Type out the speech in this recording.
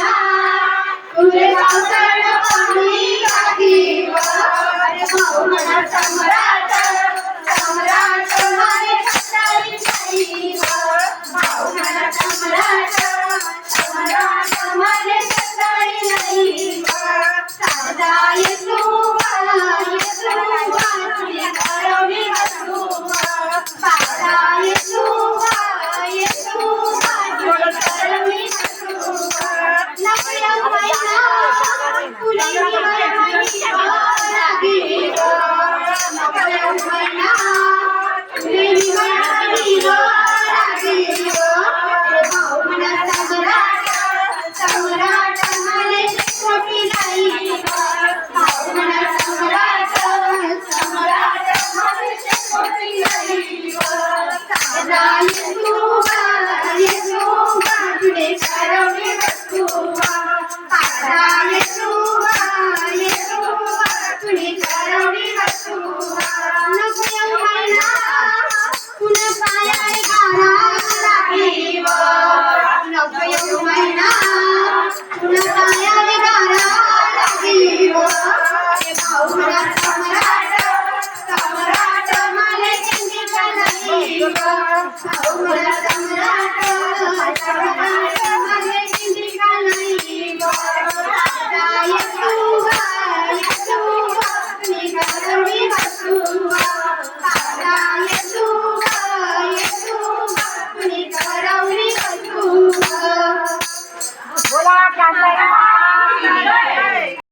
महिना तुले पावसाळ पाणी गाठीव अरे भाऊ म्हणा सम्राट सम्राट मारे सत्तारी जाईव भाऊ म्हणा सम्राट सम्राट मारे सत्तारी जाईव साधा येसुवा येसुवा तुझे करवी हसुवा साधा येसुवा येसुवा तुझे करवी हसुवा नवया महिना तुले निवडणी लागिव नवया महिना तुले निवडणी लागिव भाऊ म्हणा सम्राट सम्राट मारे छोटी जाईव भाऊ म्हणा सम्राट सम्राट मारे छोटी जाईव साधा येसुवा येसुवा तुझे करवी हसुवा साधा येसुवा येसुवा तुझे करवी हसुवा नवया महिना तुला पायाळे गारा लागिव नवया महिना तुला पायाळे गारा लागिव हे भाऊ म्हणा सम्राट सम्राट माले जिंदगी लागिव भाऊ म्हणा सम्राट सम्राट